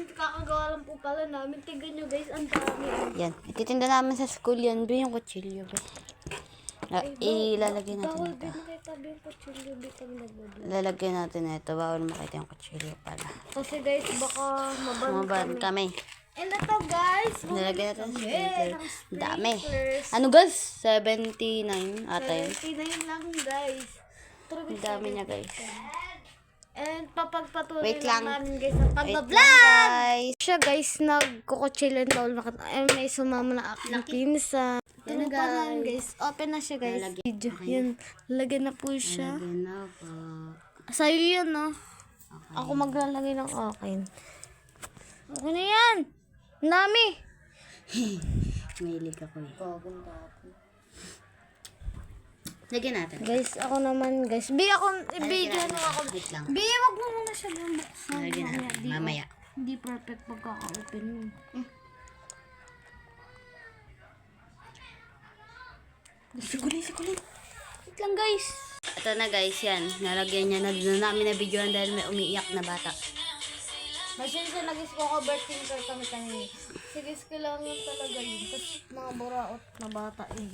kakagawa lang po pala namin. Tignan nyo guys, ang dami. Yan. Ititinda namin sa school yan. Ba yung kutsilyo ba? Ilalagay natin Bawal ito. din nakitabi yung kutsilyo. Di kami nagbablog. Lalagyan natin ito. Bawal makita yung kutsilyo pala. Kasi guys, baka maban kami. And ito guys, Nalagyan natin sa sprinkler. ng Dami. sprinklers. Ano guys? 79 ata yun. 79 lang guys. Ang dami niya guys. And papagpatuloy Wait lang. namin guys ang Wait lang pag-vlog. guys. Siya guys, nagkukutsilyo na ulit. May sumama na aking pinsan. Yan na, Ano pa lang, guys. Open na siya guys. Lalagyan. Video. Yan. Lagyan na po siya. Lagyan na po. Sa'yo yun, no? Okay. Ako maglalagay ng akin. Okay na yan. Ang dami. Mahilig ako eh. Lagyan natin. Guys, ako naman, guys. Video na ako. Wait lang. Wag mo muna siya bubuksan. Lagyan natin. Mamaya. Hindi perfect pagkaka-open mo. Sigulin. Wait lang, guys. Ito na guys, yan. Nalagyan niya na doon namin na videoan dahil may umiiyak na bata. Masin siya nag-is ko overthinker kami kanina. Sige, kailangan yun talaga yun. Tapos mga buraot na bata yun.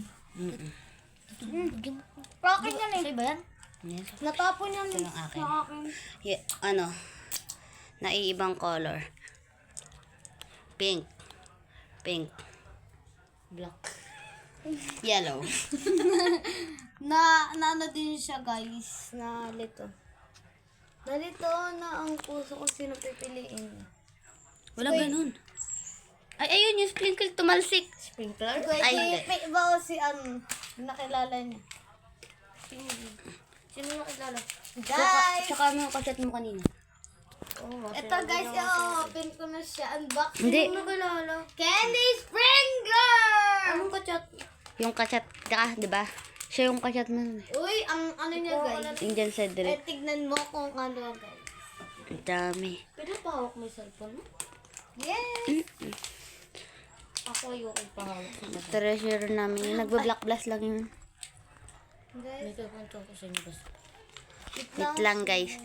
Rocket yan eh. Sa'yo ba yan? Yes. Natapon yan Ito eh. yung akin. Sa akin. Yeah, ano? Naiibang color. Pink. Black. Yellow. Na ano din siya guys. Nalito na ang puso kung sino pipiliin. Walang ganun. Ay, ayun yung sprinkle tumalsik. Sprinkler? Ay, hindi. Ba si nakilala niya? Sino nakilala? Guys! Tsaka ano kachat mo kanina? Ito guys, i-open ko na siya. Unbox. Hindi. Sino nakilala? Candy Sprinkler! Anong kachat? Yung kachat ka, di ba? Siya yung kachat mo. Uy, ang ano niya guys. Yung dyan sa direct. Tignan mo kung ano guys. Ang dami. Pwede pa hawak mo yung cellphone mo? Yes! Ako ayoko pahawak. Treasure namin. Nagba-black blast lang yun. Guys, Wait lang guys.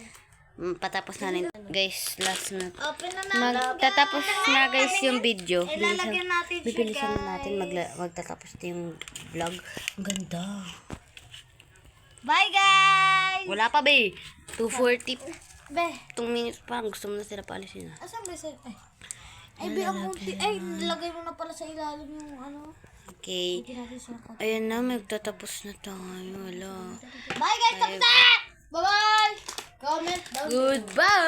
Patapos na rin. Guys, last na. open na natin. Magtatapos na guys yung video. Ilalagyan natin siya Bibilisan guys. na natin. Magtatapos na yung vlog. Ang ganda. Bye guys! Wala pa be. 2:40. Be, 2 minutes pa. Gusto mo na sila paalisin na. asan ba sa'yo? Ay, be, ang kunti. Ay, nilagay mo na pala sa ilalim yung ano. Okay. Hindi natin siya ko. Ayan na. Magtatapos na tayo. Wala. Bye guys! Tapos na! Bye-bye! Comment down. Goodbye!